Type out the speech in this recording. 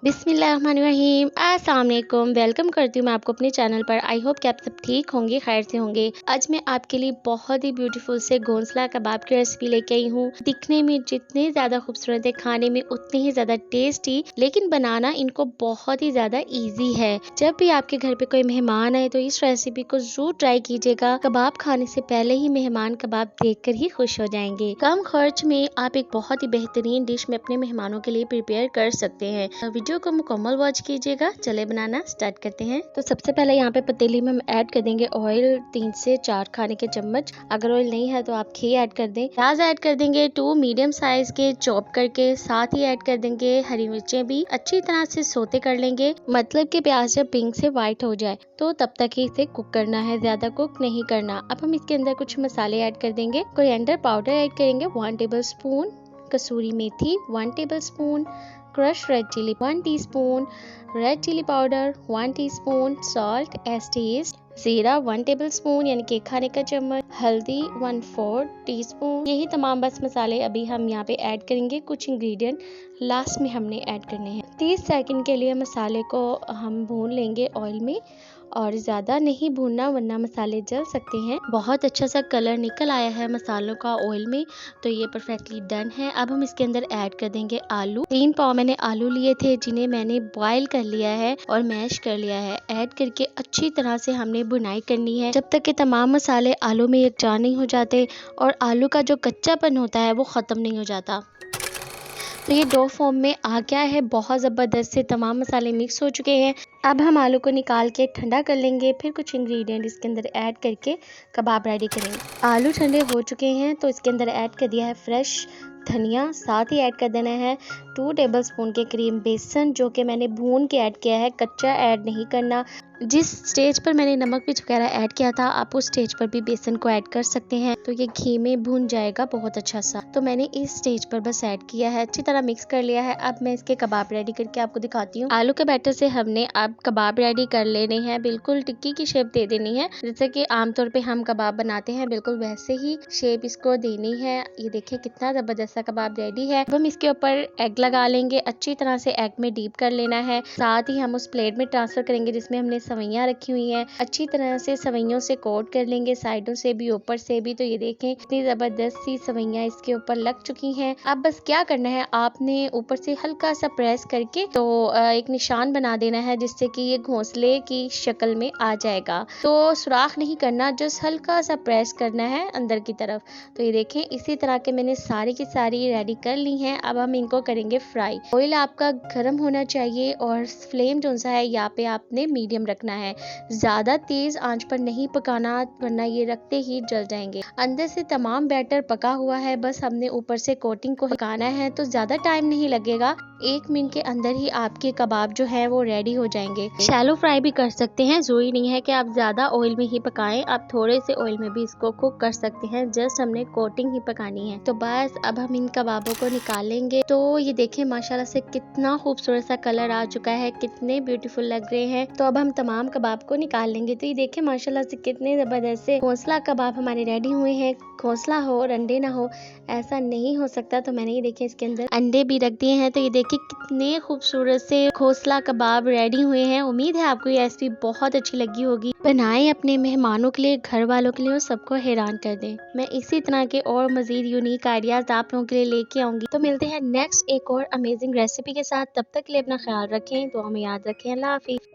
बिस्मिल्लाहिर्रहमानिर्रहीम। अस्सलाम वालेकुम। वेलकम करती हूँ मैं आपको अपने चैनल पर। आई होप कि आप सब ठीक होंगे, खैर से होंगे। आज मैं आपके लिए बहुत ही ब्यूटीफुल से घोंसला कबाब की रेसिपी लेके आई हूँ। दिखने में जितने ज़्यादा खूबसूरत है, खाने में उतने ही ज़्यादा टेस्टी, लेकिन बनाना इनको बहुत ही ज़्यादा ईजी है। जब भी आपके घर पे कोई मेहमान आए तो इस रेसिपी को जरूर ट्राई कीजिएगा। कबाब खाने से पहले ही मेहमान कबाब देखकर ही खुश हो जाएंगे। कम खर्च में आप एक बहुत ही बेहतरीन डिश में अपने मेहमानों के लिए प्रिपेयर कर सकते हैं। वीडियो को मुकम्मल वॉच कीजिएगा। चले बनाना स्टार्ट करते हैं। तो सबसे पहले यहाँ पे पतीली में हम ऐड कर देंगे ऑयल 3 से 4 खाने के चम्मच। अगर ऑयल नहीं है तो आप घी ऐड कर दें। प्याज ऐड कर देंगे 2 मीडियम साइज के चॉप करके। साथ ही ऐड कर देंगे हरी मिर्चें भी अच्छी तरह से सोते कर लेंगे। मतलब कि प्याज जब पिंक से व्हाइट हो जाए तो तब तक ही इसे कुक करना है, ज्यादा कुक नहीं करना। अब हम इसके अंदर कुछ मसाले ऐड कर देंगे। कोरिएंडर पाउडर ऐड करेंगे 1 टेबल स्पून, कसूरी मेथी 1 tablespoon, crush red chilli 1 teaspoon, red chilli powder 1 teaspoon, salt as taste, जीरा 1 टेबल स्पून यानी कि खाने का चम्मच, हल्दी 1/4 टीस्पून। यही तमाम बस मसाले अभी हम यहाँ पे ऐड करेंगे। कुछ इंग्रेडिएंट लास्ट में हमने ऐड करने हैं। 30 सेकंड के लिए मसाले को हम भून लेंगे ऑयल में, और ज़्यादा नहीं भूनना वरना मसाले जल सकते हैं। बहुत अच्छा सा कलर निकल आया है मसालों का ऑयल में, तो ये परफेक्टली डन है। अब हम इसके अंदर ऐड कर देंगे आलू। 3 पाव मैंने आलू लिए थे जिन्हें मैंने बॉईल कर लिया है और मैश कर लिया है। ऐड करके अच्छी तरह से हमने भुनाई करनी है जब तक कि तमाम मसाले आलू में यकजा नहीं हो जाते और आलू का जो कच्चापन होता है वो ख़त्म नहीं हो जाता। तो ये डो फॉर्म में आ गया है, बहुत ज़बरदस्त से तमाम मसाले मिक्स हो चुके हैं। अब हम आलू को निकाल के ठंडा कर लेंगे, फिर कुछ इंग्रेडिएंट इसके अंदर ऐड करके कबाब रेडी करेंगे। आलू ठंडे हो चुके हैं तो इसके अंदर ऐड कर दिया है फ्रेश धनिया। साथ ही ऐड कर देना है 2 टेबल स्पून के करीब बेसन, जो कि मैंने भून के ऐड किया है, कच्चा ऐड नहीं करना। जिस स्टेज पर मैंने नमक मिर्च वगैरह ऐड किया था आप उस स्टेज पर भी बेसन को ऐड कर सकते हैं, तो ये घी में भून जाएगा बहुत अच्छा सा। तो मैंने इस स्टेज पर बस ऐड किया है, अच्छी तरह मिक्स कर लिया है। अब मैं इसके कबाब रेडी करके आपको दिखाती हूँ। आलू के बैटर से हमने अब कबाब रेडी कर लेने हैं, बिल्कुल टिक्की की शेप दे देनी है। जैसे कि आमतौर पे हम कबाब बनाते हैं बिल्कुल वैसे ही शेप इसको देनी है। ये देखिए कितना जबरदस्त सा कबाब रेडी है। अब हम इसके ऊपर एग लगा लेंगे, अच्छी तरह से एग में डीप कर लेना है। साथ ही हम उस प्लेट में ट्रांसफर करेंगे जिसमें हमने सवैयां रखी हुई हैं। अच्छी तरह से सवैयों से कोट कर लेंगे, साइडों से भी ऊपर से भी। तो ये देखें इतनी जबरदस्त सी सवैयां इसके ऊपर लग चुकी हैं। अब बस क्या करना है, आपने ऊपर से हल्का सा प्रेस करके तो एक निशान बना देना है जिससे कि ये घोंसले की शक्ल में आ जाएगा। तो सुराख नहीं करना, जस्ट हल्का सा प्रेस करना है अंदर की तरफ। तो ये देखें इसी तरह के मैंने सारी की सारी रेडी कर ली हैं। अब हम इनको करेंगे फ्राई। ऑयल आपका गर्म होना चाहिए और फ्लेम जो सा है यहाँ पे आपने मीडियम रखना है, ज्यादा तेज आंच पर नहीं पकाना वरना ये रखते ही जल जाएंगे। अंदर से तमाम बैटर पका हुआ है, बस हमने ऊपर से कोटिंग को पकाना है। तो ज्यादा टाइम नहीं लगेगा, 1 मिनट के अंदर ही आपके कबाब जो है वो रेडी हो जाएंगे। शैलो फ्राई भी कर सकते हैं, जरूरी नहीं है कि आप ज्यादा ऑयल में ही पकाएं, आप थोड़े से ऑयल में भी इसको कुक कर सकते हैं। जस्ट हमने कोटिंग ही पकानी है। तो बस अब हम इन कबाबों को निकालेंगे। तो ये देखें माशाल्लाह से कितना खूबसूरत सा कलर आ चुका है, कितने ब्यूटीफुल लग रहे हैं। तो अब हम तमाम कबाब को निकाल लेंगे। तो ये देखें माशाल्लाह से कितने जबरदस्त से घोंसला कबाब हमारे रेडी हुए हैं। घोंसला हो और अंडे ना हो ऐसा नहीं हो सकता। तो मैंने ये देखे इसके अंदर अंडे भी रख दिए हैं। तो ये देखिए कितने खूबसूरत से घोंसला कबाब रेडी हुए हैं। उम्मीद है आपको ये रेसिपी बहुत अच्छी लगी होगी। बनाएं अपने मेहमानों के लिए, घर वालों के लिए, और सबको हैरान कर दें। मैं इसी तरह के और मजीद यूनिक आइडियाज आप लोगों के लिए लेके आऊंगी। तो मिलते हैं नेक्स्ट एक और अमेजिंग रेसिपी के साथ। तब तक के लिए अपना ख्याल रखें, दुआ में याद रखें। अल्लाह हाफिज।